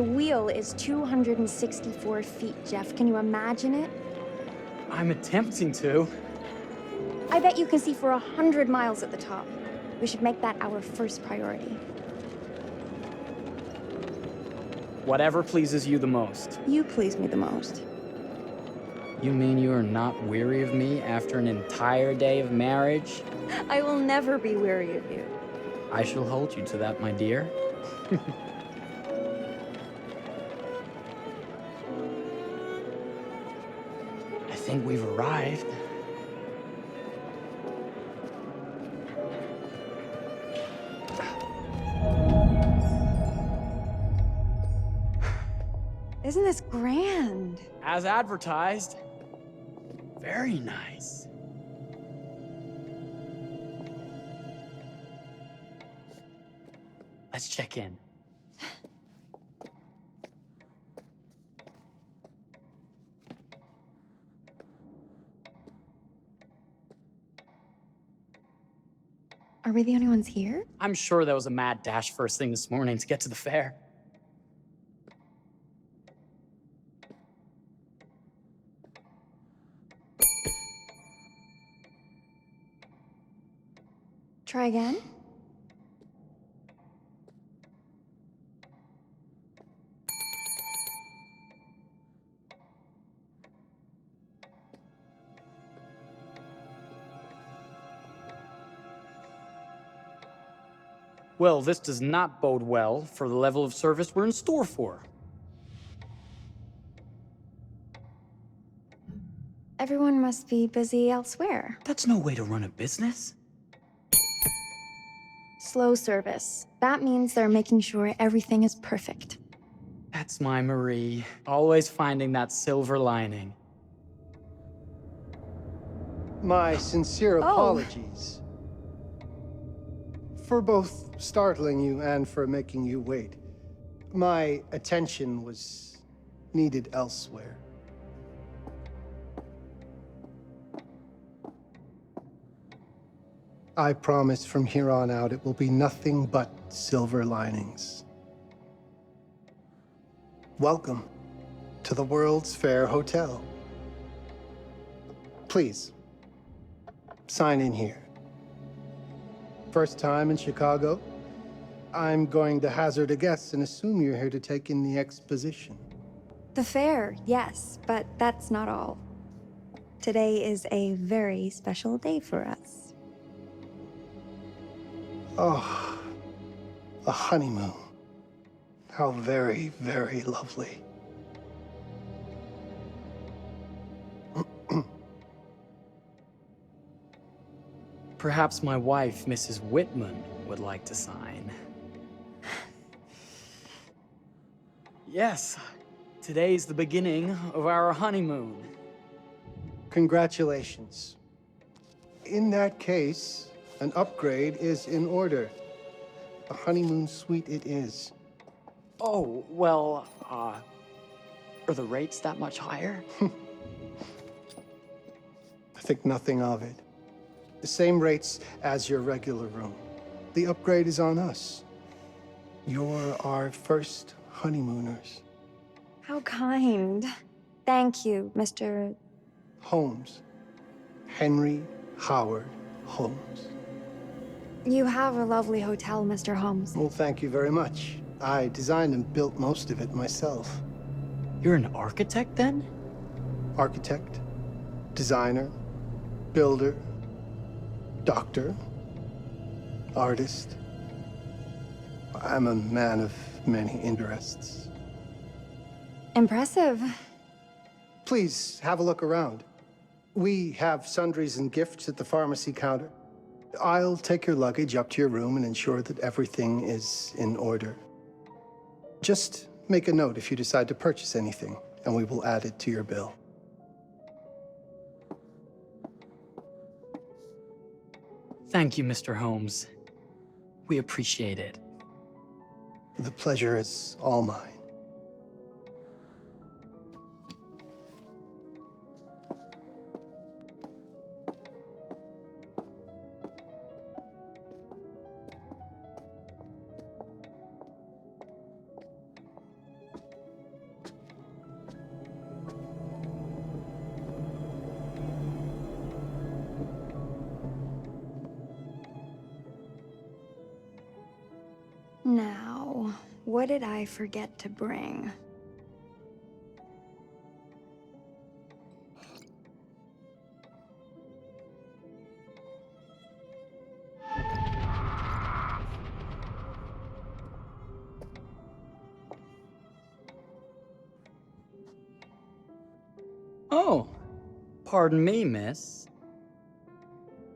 The wheel is 264 feet, Jeff. Can you imagine it? I'm attempting to. I bet you can see for 100 miles at the top. We should make that our first priority. Whatever pleases you the most. You please me the most. You mean you are not weary of me after an entire day of marriage? I will never be weary of you. I shall hold you to that, my dear. I think we've arrived. Isn't this grand? As advertised. Very nice. Let's check in. Are we the only ones here? I'm sure there was a mad dash first thing this morning to get to the fair. Try again? Well, this does not bode well for the level of service we're in store for. Everyone must be busy elsewhere. That's no way to run a business. Slow service. That means they're making sure everything is perfect. That's my Marie, always finding that silver lining. My sincere apologies for both startling you and for making you wait. My attention was needed elsewhere. I promise from here on out it will be nothing but silver linings. Welcome to the World's Fair Hotel. Please, sign in here. First time in Chicago? I'm going to hazard a guess and assume you're here to take in the exposition. The fair, yes, but that's not all. Today is a very special day for us. Oh, a honeymoon. How very, very lovely. Perhaps my wife, Mrs. Whitman, would like to sign. Yes, today's the beginning of our honeymoon. Congratulations. In that case, an upgrade is in order. A honeymoon suite it is. Oh, well, are the rates that much higher? I think nothing of it. The same rates as your regular room. The upgrade is on us. You're our first honeymooners. How kind. Thank you, Mr. Holmes. Henry Howard Holmes. You have a lovely hotel, Mr. Holmes. Well, thank you very much. I designed and built most of it myself. You're an architect, then? Architect, designer, builder, doctor, artist. I'm a man of many interests. Impressive. Please have a look around. We have sundries and gifts at the pharmacy counter. I'll take your luggage up to your room and ensure that everything is in order. Just make a note if you decide to purchase anything, and we will add it to your bill. Thank you, Mr. Holmes. We appreciate it. The pleasure is all mine. Now, what did I forget to bring? Oh, pardon me, miss.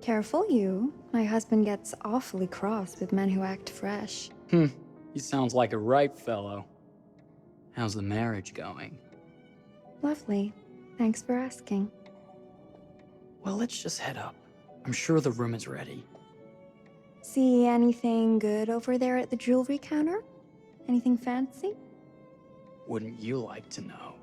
Careful you. My husband gets awfully cross with men who act fresh. He sounds like a ripe fellow. How's the marriage going? Lovely. Thanks for asking. Well, let's just head up. I'm sure the room is ready. See anything good over there at the jewelry counter? Anything fancy? Wouldn't you like to know?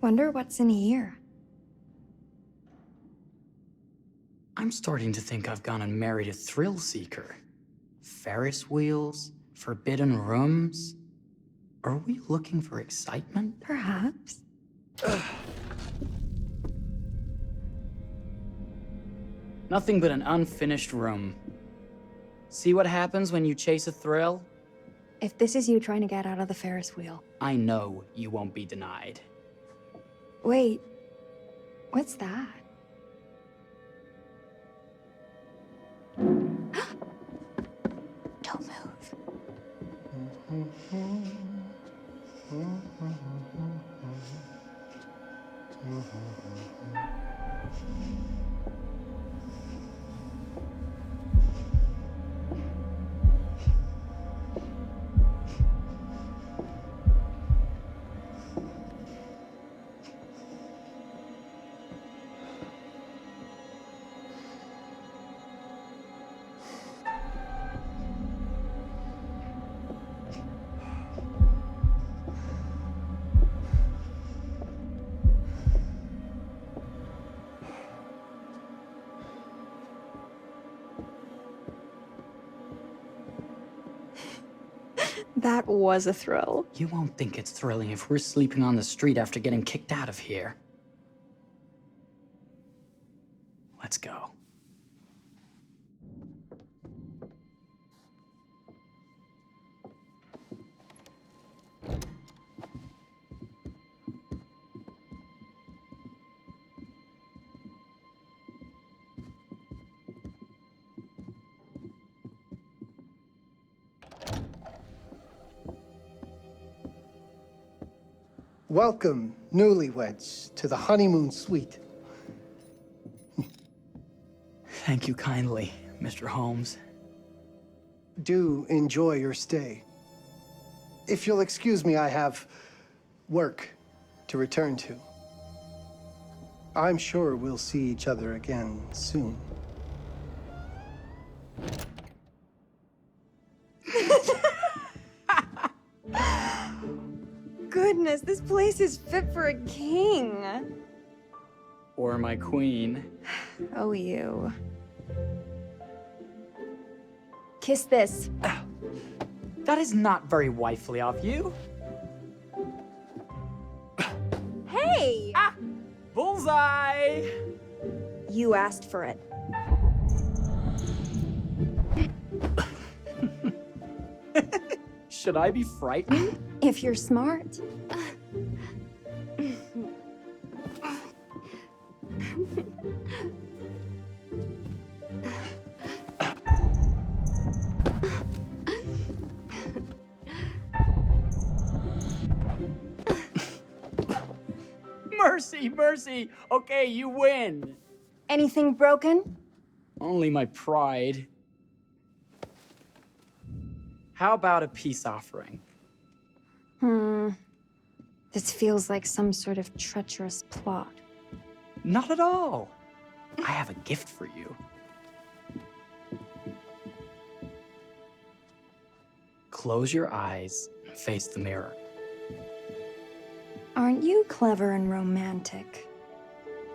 Wonder what's in here. I'm starting to think I've gone and married a thrill seeker. Ferris wheels, forbidden rooms. Are we looking for excitement? Perhaps. Nothing but an unfinished room. See what happens when you chase a thrill? If this is you trying to get out of the Ferris wheel. I know you won't be denied. Wait, what's that? Don't move. That was a thrill. You won't think it's thrilling if we're sleeping on the street after getting kicked out of here. Let's go. Welcome, newlyweds, to the honeymoon suite. Thank you kindly, Mr. Holmes. Do enjoy your stay. If you'll excuse me, I have work to return to. I'm sure we'll see each other again soon. Goodness, this place is fit for a king. Or my queen. Oh, you. Kiss this. That is not very wifely of you. Hey! Bullseye! You asked for it. Should I be frightened? If you're smart. Mercy, mercy! Okay, you win. Anything broken? Only my pride. How about a peace offering? This feels like some sort of treacherous plot. Not at all. I have a gift for you. Close your eyes and face the mirror. Aren't you clever and romantic?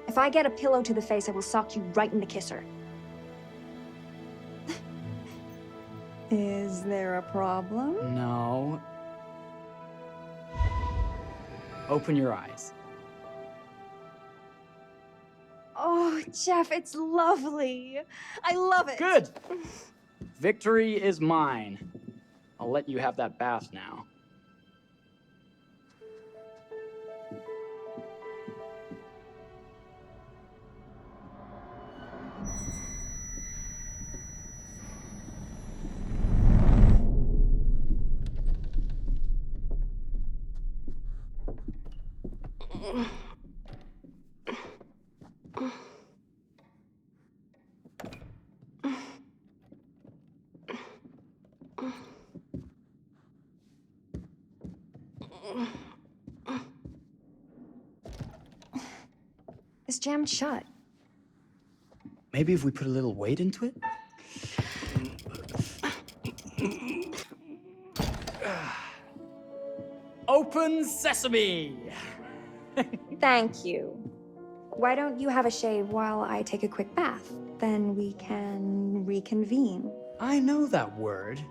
If I get a pillow to the face, I will sock you right in the kisser. Is there a problem? No. Open your eyes. Oh, Jeff, it's lovely. I love it. Good! Victory is mine. I'll let you have that bath now. It's jammed shut. Maybe if we put a little weight into it? Open sesame! Thank you. Why don't you have a shave while I take a quick bath? Then we can reconvene. I know that word.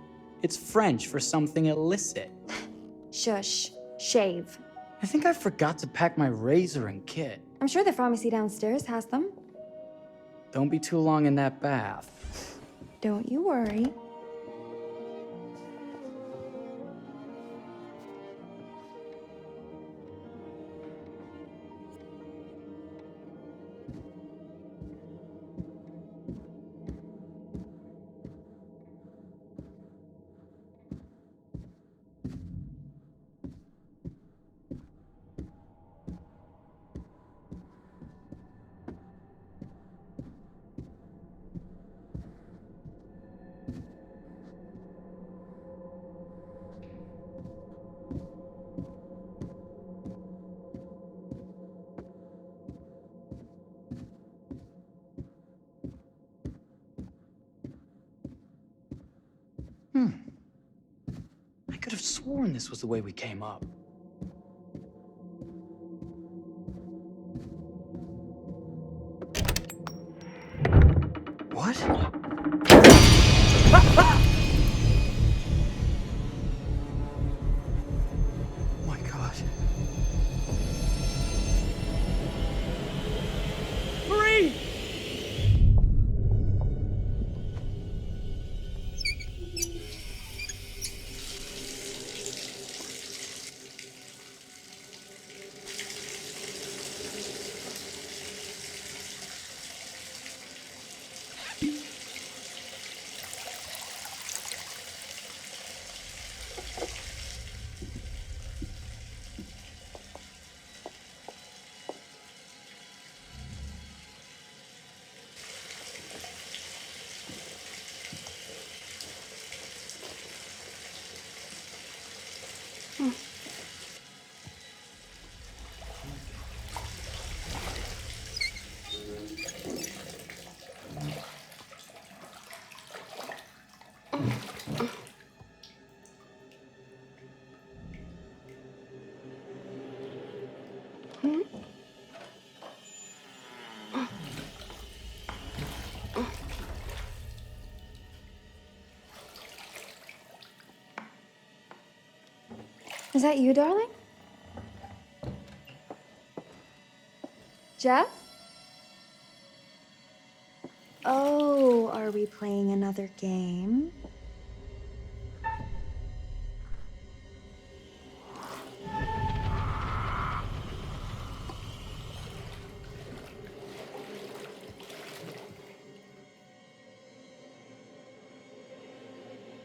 It's French for something illicit. Shush. Shave. I think I forgot to pack my razor and kit. I'm sure the pharmacy downstairs has them. Don't be too long in that bath. Don't you worry. I could have sworn this was the way we came up. What? Oh my God. Marie! Is that you, darling? Jeff? Oh, are we playing another game?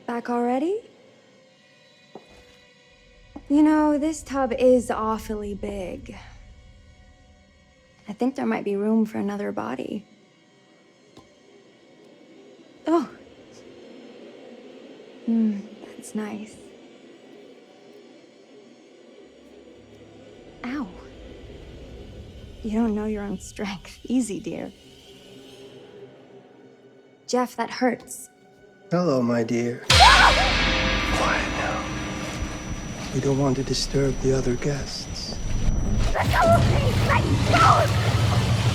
Back already? You know, this tub is awfully big. I think there might be room for another body. Oh. That's nice. Ow. You don't know your own strength. Easy, dear. Jeff, that hurts. Hello, my dear. Quiet now. We don't want to disturb the other guests. Let go of me! Let go!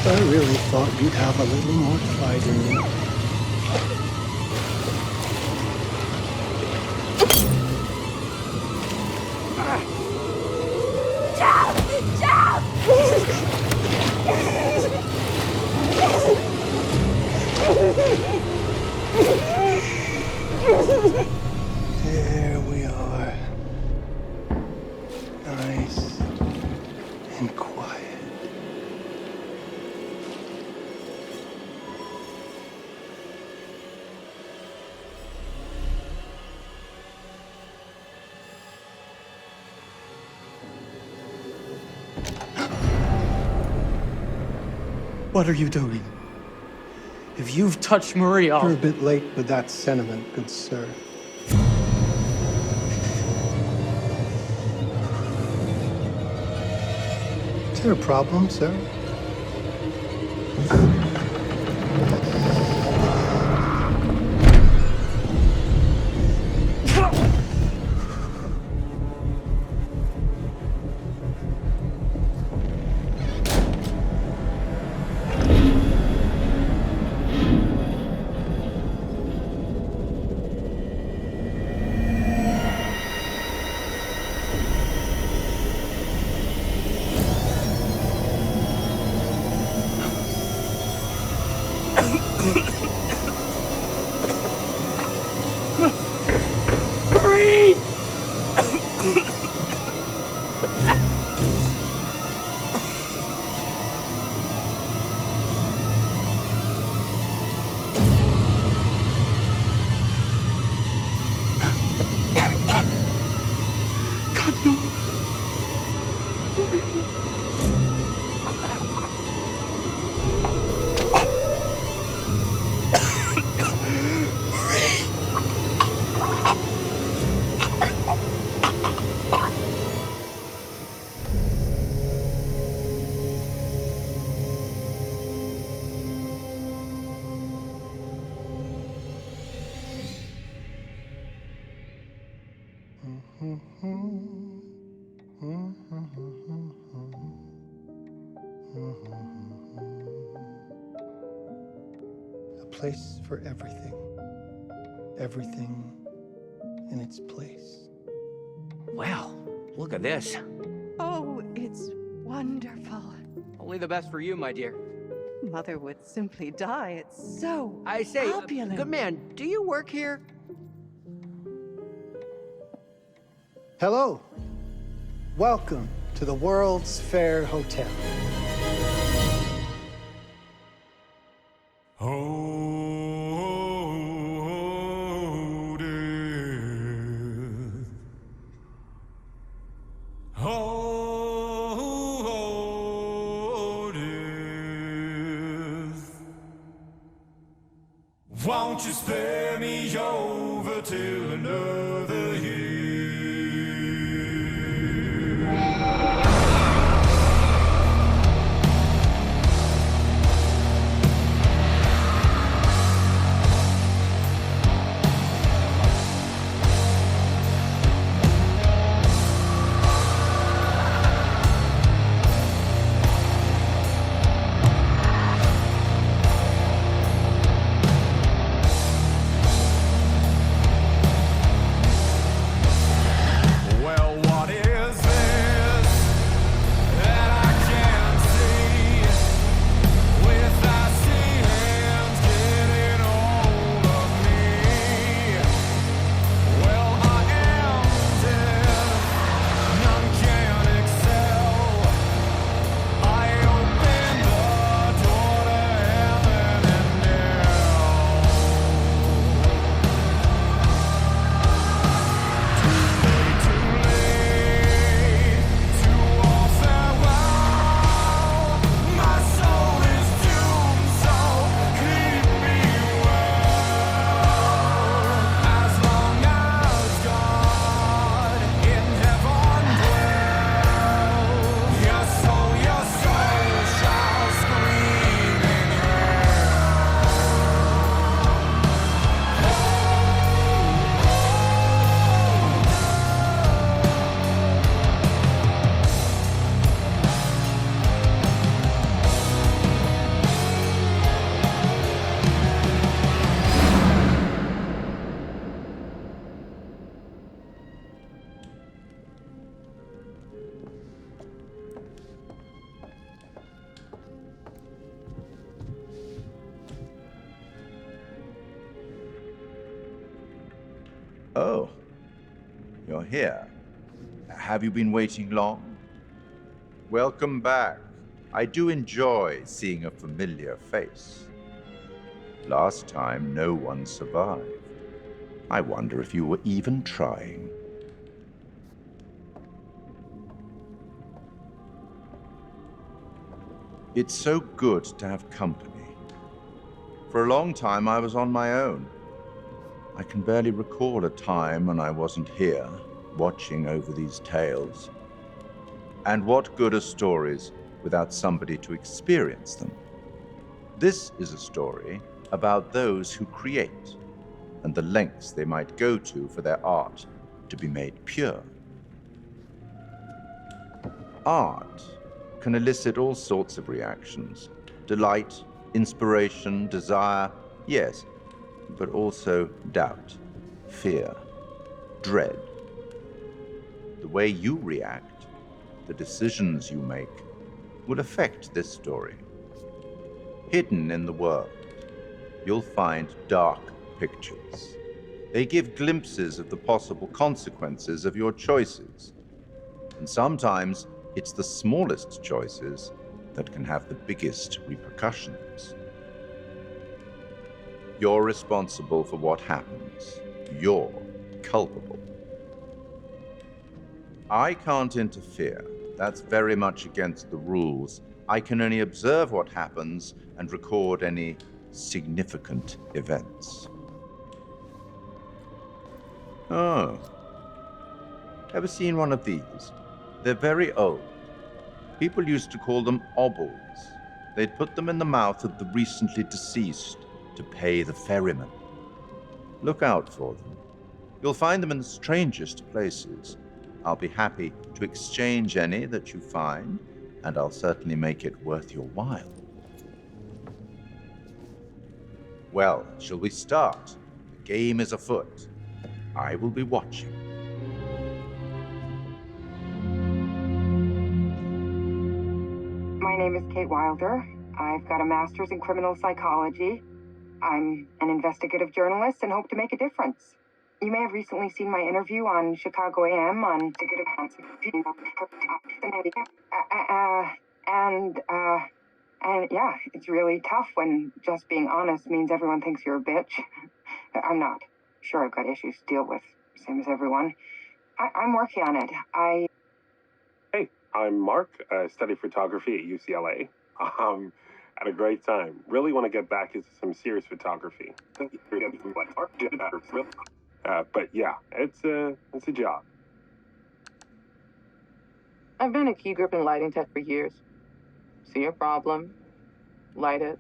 I really thought you'd have a little more fight in you. What are you doing? If you've touched Marie, You're a I'll... bit late with that sentiment, good sir. Is there a problem, sir? Marie! God, no. A place for everything. Everything in its place. Well, look at this. Oh, it's wonderful. Only the best for you, my dear. Mother would simply die. It's so I say, opulent. good man, do you work here? Hello. Welcome to the World's Fair Hotel. Oh, dear. Oh, dear. Won't you spare me over till another year? Well, what is this that I can't see? With icy hands getting hold of me. Well, I am dead, none can excel. I open the door to heaven and hell. Too late to all farewell. My soul is doomed, so keep me well. As long as God in heaven dwells, your soul shall scream in Oh, you're here. Have you been waiting long? Welcome back. I do enjoy seeing a familiar face. Last time, no one survived. I wonder if you were even trying. It's so good to have company. For a long time, I was on my own. I can barely recall a time when I wasn't here, watching over these tales. And what good are stories without somebody to experience them? This is a story about those who create, and the lengths they might go to for their art to be made pure. Art can elicit all sorts of reactions. Delight, inspiration, desire, yes, but also doubt, fear, dread. The way you react, the decisions you make, will affect this story. Hidden in the world, you'll find dark pictures. They give glimpses of the possible consequences of your choices. And sometimes it's the smallest choices that can have the biggest repercussions. You're responsible for what happens. You're culpable. I can't interfere. That's very much against the rules. I can only observe what happens and record any significant events. Oh. Ever seen one of these? They're very old. People used to call them obbles. They'd put them in the mouth of the recently deceased to pay the ferryman. Look out for them. You'll find them in the strangest places. I'll be happy to exchange any that you find, and I'll certainly make it worth your while. Well, shall we start? The game is afoot. I will be watching. My name is Kate Wilder. I've got a master's in criminal psychology. I'm an investigative journalist and hope to make a difference. You may have recently seen my interview on Chicago AM on and yeah, it's really tough when just being honest means everyone thinks you're a bitch. I'm not. Sure, I've got issues to deal with, same as everyone. I'm working on it. Hey, I'm Mark. I study photography at UCLA. Had a great time. Really want to get back into some serious photography. But yeah, it's a job. I've been a key grip and lighting tech for years. See a problem, light it.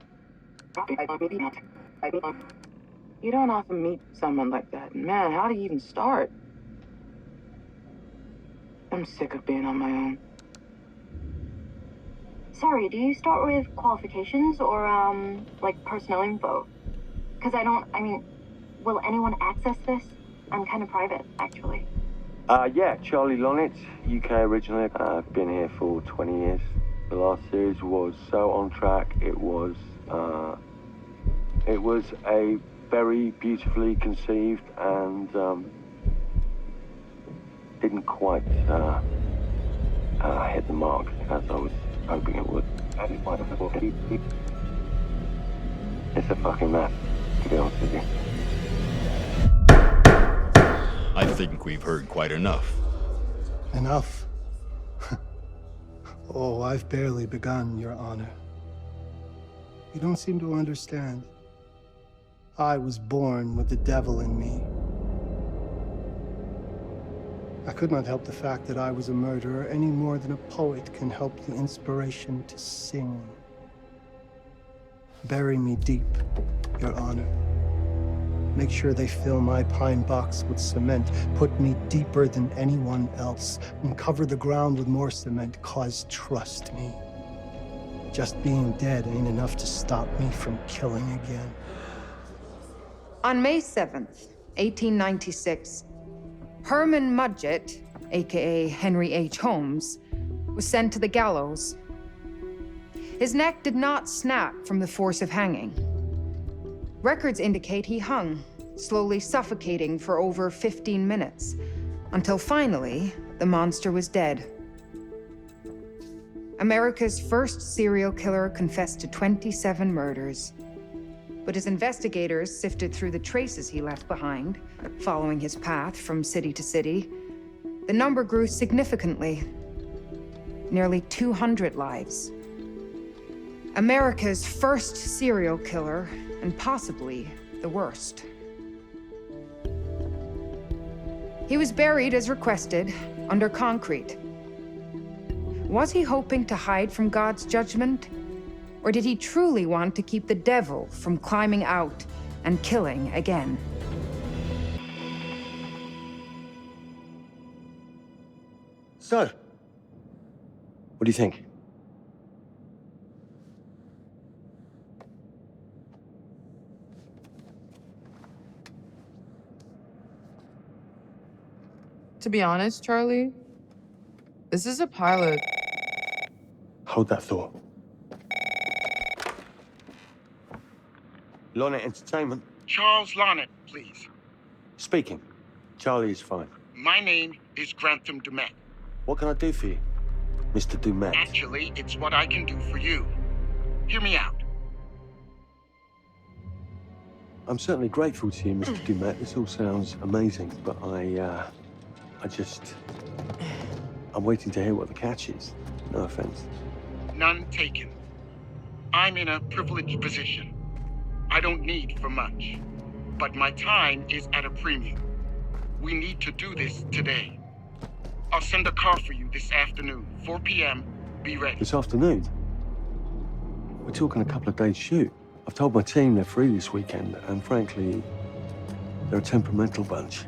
You don't often meet someone like that. Man, how do you even start? I'm sick of being on my own. Sorry, do you start with qualifications or, like personnel info? Because will anyone access this? I'm kind of private, actually. Yeah, Charlie Lonitz, UK originally. I've been here for 20 years. The last series was so on track. It was a very beautifully conceived and didn't quite hit the mark as I was hoping it would. It's a fucking mess, to be honest with you. I think we've heard quite enough. Enough? Oh, I've barely begun, Your Honor. You don't seem to understand. I was born with the devil in me. I could not help the fact that I was a murderer any more than a poet can help the inspiration to sing. Bury me deep, Your Honor. Make sure they fill my pine box with cement. Put me deeper than anyone else. And cover the ground with more cement, 'cause trust me, just being dead ain't enough to stop me from killing again. On May 7th, 1896, Herman Mudgett, aka Henry H. Holmes, was sent to the gallows. His neck did not snap from the force of hanging. Records indicate he hung, slowly suffocating for over 15 minutes, until finally, the monster was dead. America's first serial killer confessed to 27 murders. But as investigators sifted through the traces he left behind, following his path from city to city, the number grew significantly. Nearly 200 lives. America's first serial killer, and possibly the worst. He was buried as requested, under concrete. Was he hoping to hide from God's judgment? Or did he truly want to keep the devil from climbing out and killing again? So, what do you think? To be honest, Charlie, this is a pilot. Hold that thought. Lonnet Entertainment. Charles Lonnet, please. Speaking. Charlie is fine. My name is Grantham Dumet. What can I do for you, Mr. Dumet? Actually, it's what I can do for you. Hear me out. I'm certainly grateful to you, Mr. Dumet. This all sounds amazing, but I'm waiting to hear what the catch is. No offense. None taken. I'm in a privileged position. I don't need for much, but my time is at a premium. We need to do this today. I'll send a car for you this afternoon, 4 p.m. Be ready. This afternoon? We're talking a couple of days shoot. I've told my team they're free this weekend, and frankly, they're a temperamental bunch.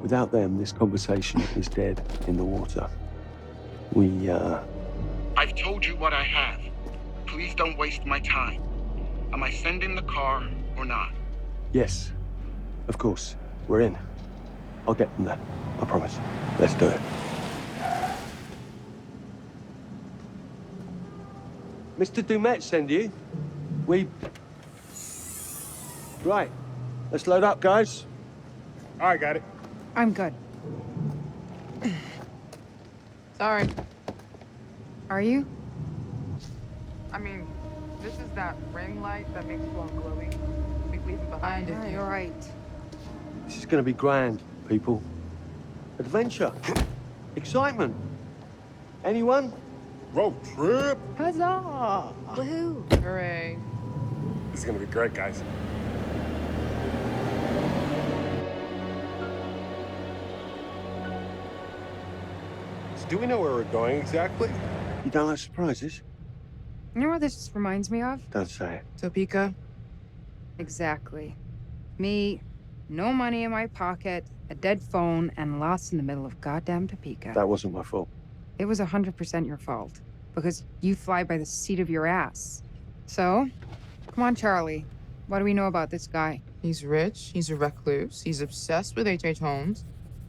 Without them, this conversation is dead in the water. I've told you what I have. Please don't waste my time. Am I sending the car or not? Yes, of course. We're in. I'll get them there. I promise. Let's do it. Mr. Dumet send you? Right. Let's load up, guys. I got it. I'm good. Sorry. Are you? I mean, this is that ring light that makes you all glowy. We leave it behind if you... You're right. This is going to be grand, people. Adventure. Excitement. Anyone? Road trip. Huzzah! Woohoo! Hooray. This is gonna be great, guys. So do we know where we're going exactly? You don't like surprises? You know what this reminds me of? Don't say it. Topeka? Exactly. Me, no money in my pocket, a dead phone, and lost in the middle of goddamn Topeka. That wasn't my fault. It was 100% your fault. Because you fly by the seat of your ass. So, come on, Charlie. What do we know about this guy? He's rich, he's a recluse, he's obsessed with H.H. Holmes.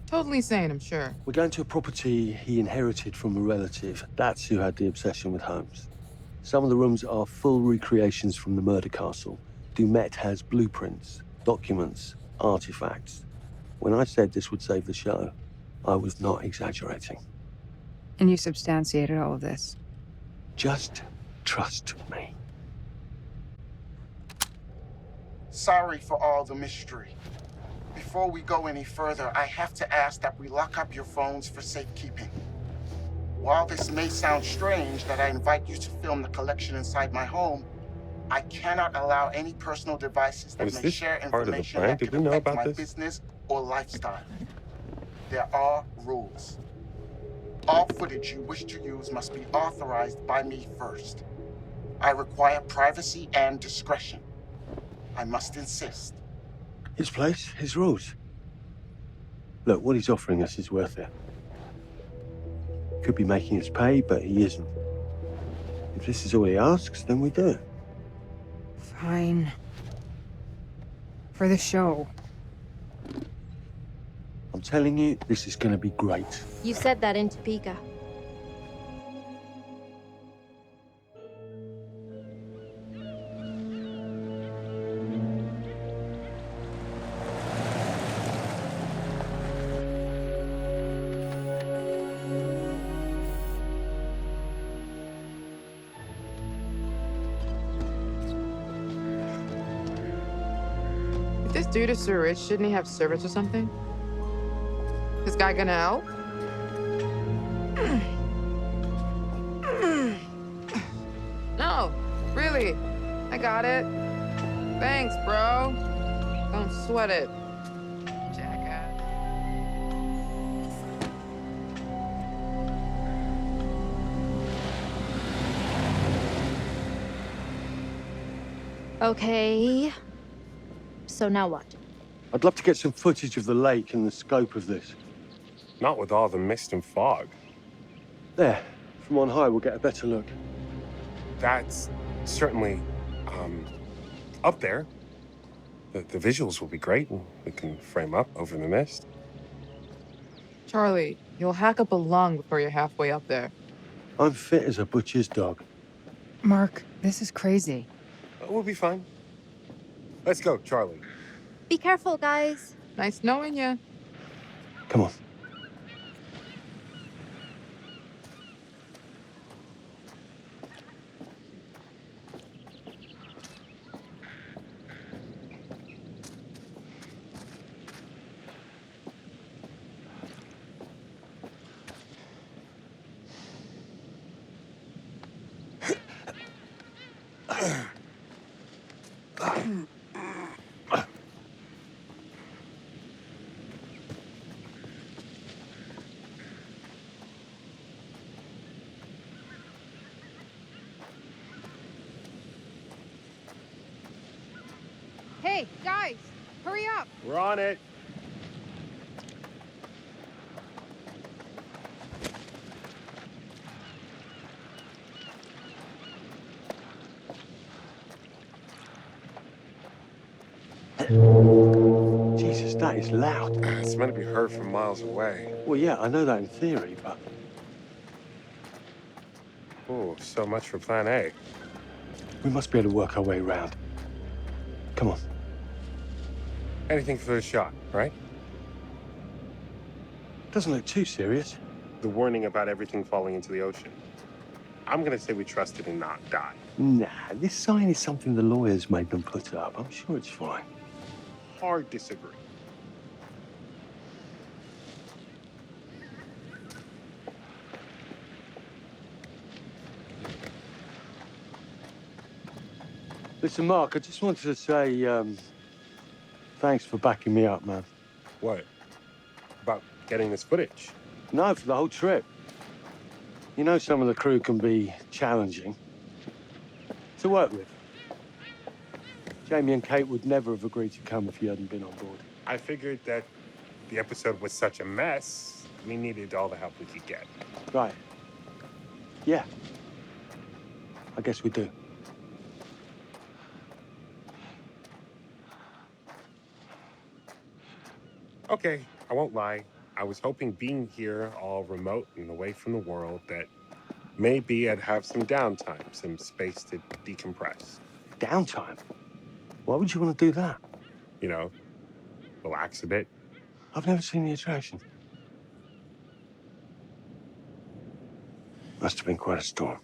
Totally sane, I'm sure. We're going to a property he inherited from a relative. That's who had the obsession with Holmes. Some of the rooms are full recreations from the murder castle. Dumet has blueprints, documents, artifacts. When I said this would save the show, I was not exaggerating. And you substantiated all of this. Just trust me. Sorry for all the mystery. Before we go any further, I have to ask that we lock up your phones for safekeeping. While this may sound strange that I invite you to film the collection inside my home, I cannot allow any personal devices that may share information that could affect my business or lifestyle. There are rules. All footage you wish to use must be authorized by me first. I require privacy and discretion. I must insist. His place, his rules. Look, what he's offering us is worth it. Could be making us pay, but he isn't. If this is all he asks, then we do it. Fine. For the show. I'm telling you, this is going to be great. You said that in Topeka. If this dude is so rich, shouldn't he have servants or something? This guy gonna help? No, really. got it. Thanks, bro. Don't sweat it. Jackass. Okay. So now what? I'd love to get some footage of the lake and the scope of this. Not with all the mist and fog. There, from on high, we'll get a better look. That's certainly, up there. The visuals will be great, and we can frame up over the mist. Charlie, you'll hack up a lung before you're halfway up there. I'm fit as a butcher's dog. Mark, this is crazy. We'll be fine. Let's go, Charlie. Be careful, guys. Nice knowing you. Come on. Hey, guys, hurry up. We're on it. Jesus, that is loud. It's meant to be heard from miles away. Well, yeah, I know that in theory, but... Oh, so much for plan A. we must be able to work our way around. Come on. Anything for the shot, right? Doesn't look too serious. The warning about everything falling into the ocean. I'm gonna say we trust it and not die. Nah, this sign is something the lawyers made them put up. I'm sure it's fine. Hard disagree. Listen, Mark, I just wanted to say, thanks for backing me up, man. What? About getting this footage? No, for the whole trip. You know some of the crew can be challenging to work with. Jamie and Kate would never have agreed to come if you hadn't been on board. I figured that the episode was such a mess, we needed all the help we could get. Right. Yeah. I guess we do. Okay, I won't lie. I was hoping being here all remote and away from the world that maybe I'd have some downtime, some space to decompress. Downtime? Why would you want to do that? You know, relax a bit. I've never seen the attraction. Must have been quite a storm.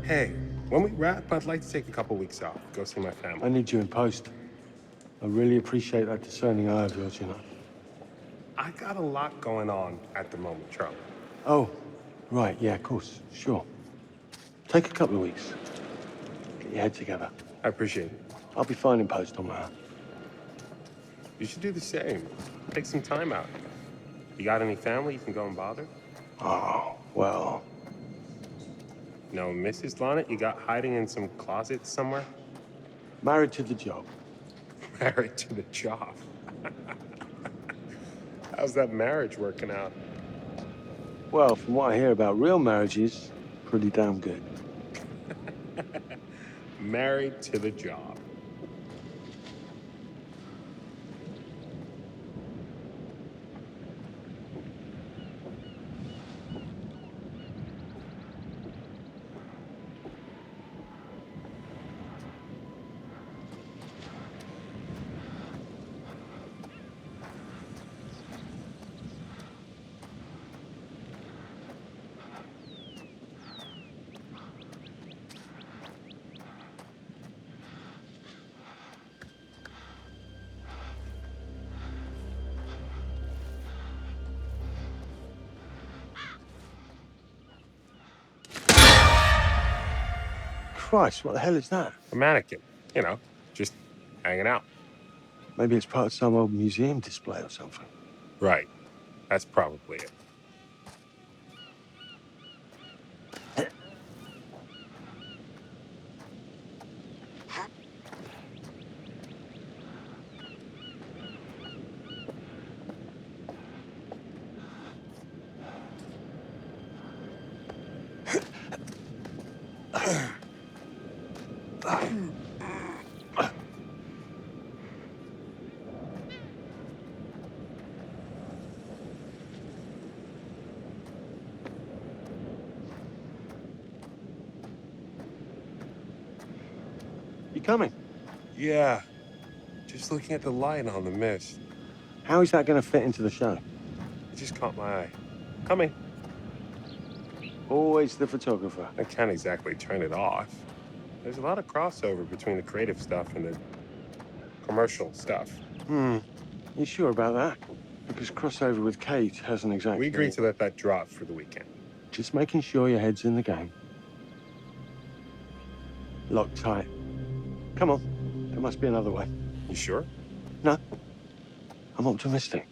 Hey, when we wrap, I'd like to take a couple weeks off, go see my family. I need you in post. I really appreciate that discerning eye of yours, you know. I got a lot going on at the moment, Charlie. Oh, right, yeah, of course, sure. Take a couple of weeks. Get your head together. I appreciate it. I'll be fine in post on my own. You should do the same. Take some time out. You got any family you can go and bother? Oh, well... No, Mrs. Lonnet, you got hiding in some closet somewhere? Married to the job. Married to the job. How's that marriage working out? Well, from what I hear about real marriages, pretty damn good. Married to the job. Christ, what the hell is that? A mannequin, you know, just hanging out. Maybe it's part of some old museum display or something. Right. That's probably it. You coming? Yeah. Just looking at the light on the mist. How is that going to fit into the show? It just caught my eye. Coming. Always the photographer. I can't exactly turn it off. There's a lot of crossover between the creative stuff and the commercial stuff. You sure about that? Because crossover with Kate hasn't exactly... We agreed to let that drop for the weekend. Just making sure your head's in the game. Lock tight. Come on. There must be another way. You sure? No. I'm optimistic.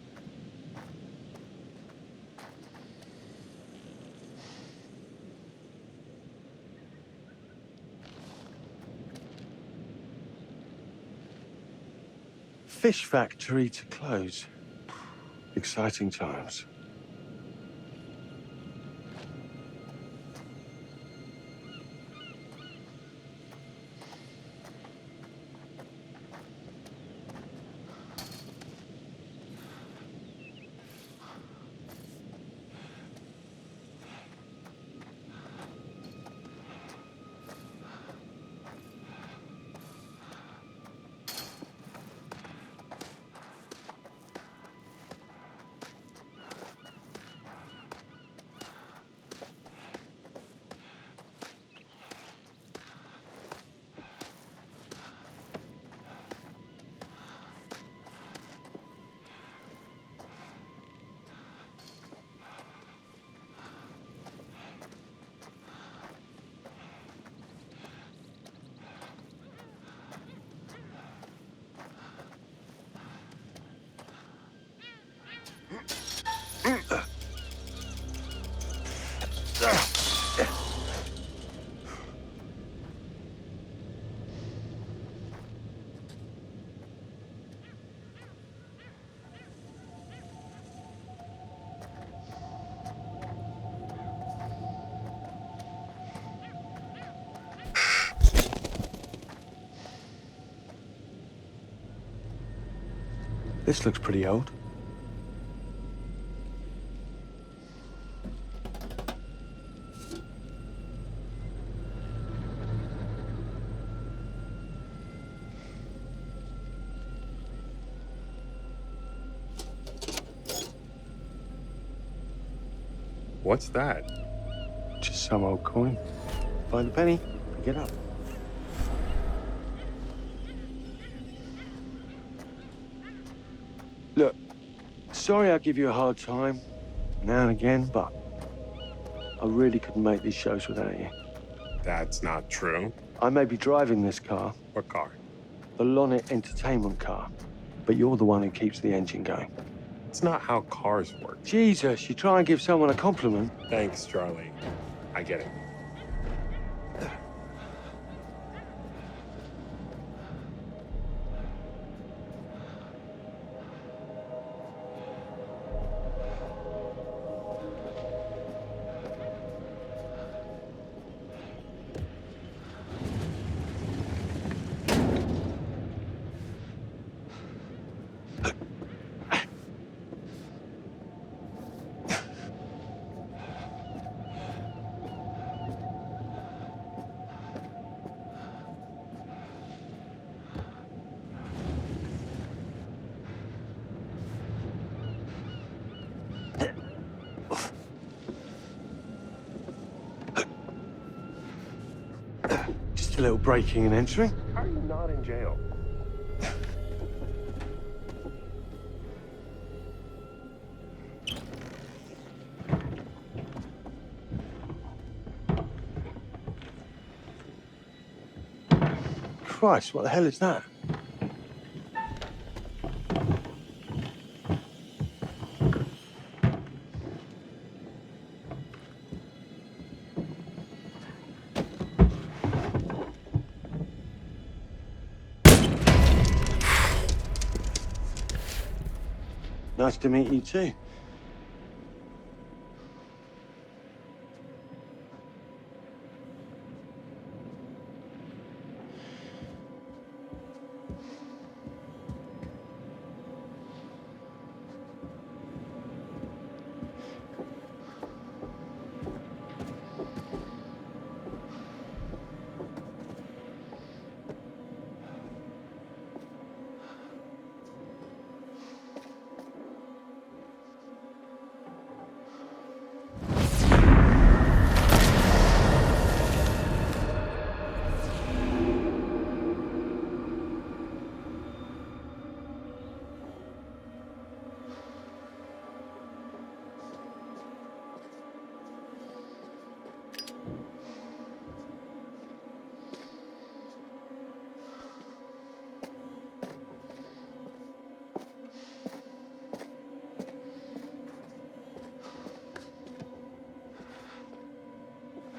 Fish factory to close. Exciting times. This looks pretty old. What's that? Just some old coin. Find a penny, pick it up. Look, sorry I give you a hard time now and again, but I really couldn't make these shows without you. That's not true. I may be driving this car. What car? The Lonnet Entertainment car. But you're the one who keeps the engine going. It's not how cars work. Jesus, you try and give someone a compliment. Thanks, Charlie. I get it. That's a little breaking and entering. How are you not in jail? Christ, what the hell is that? Nice to meet you too.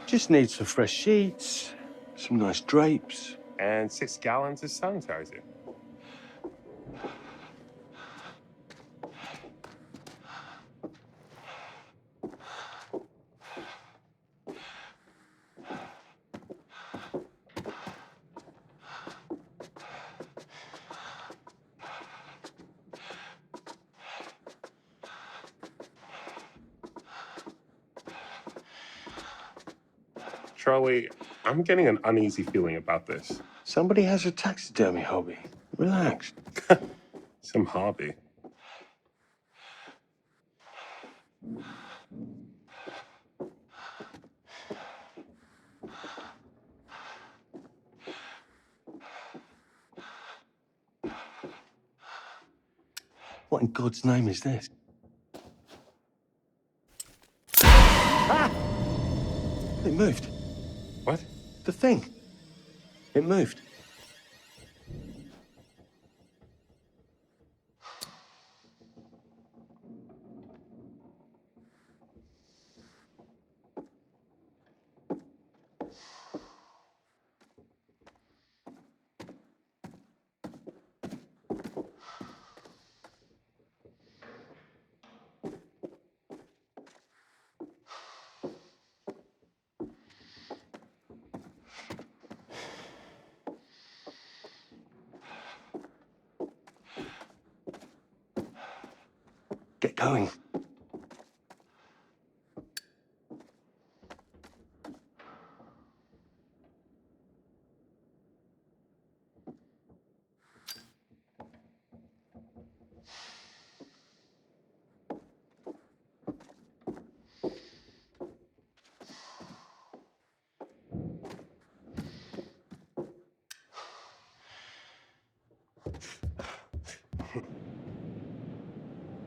Just need some fresh sheets, some nice drapes. And 6 gallons of sanitizer. Charlie, I'm getting an uneasy feeling about this. Somebody has a taxidermy hobby. Relax. Some hobby. What in God's name is this? Ah! It moved. What? The thing. It moved. Get going.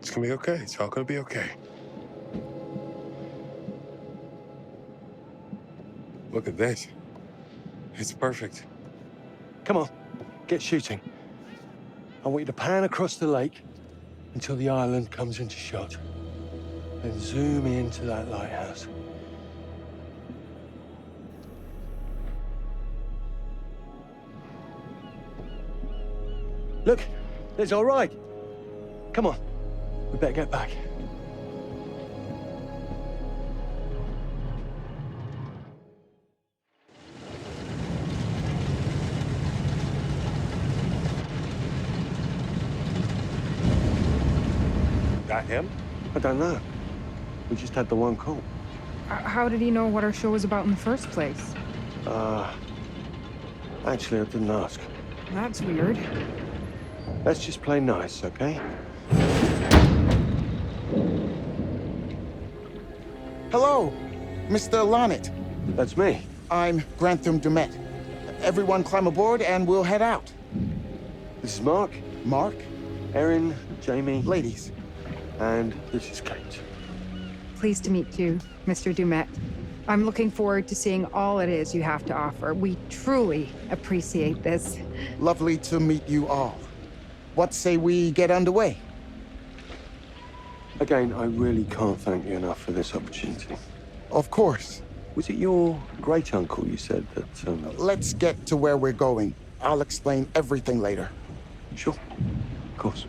It's gonna be okay. It's all gonna be okay. Look at this. It's perfect. Come on, get shooting. I want you to pan across the lake until the island comes into shot. Then zoom into that lighthouse. Look, it's all right. Come on, we better get back. That him? I don't know. We just had the one call. How did he know what our show was about in the first place? Actually, I didn't ask. That's weird. Let's just play nice, okay? Hello, Mr. Lonnet. That's me. I'm Grantham Dumet. Everyone climb aboard and we'll head out. This is Mark. Mark? Erin, Jamie. Ladies. And this is Kate. Pleased to meet you, Mr. Dumet. I'm looking forward to seeing all it is you have to offer. We truly appreciate this. Lovely to meet you all. What say we get underway? Again, I really can't thank you enough for this opportunity. Of course. Was it your great-uncle you said that, Let's get to where we're going. I'll explain everything later. Sure. Of course.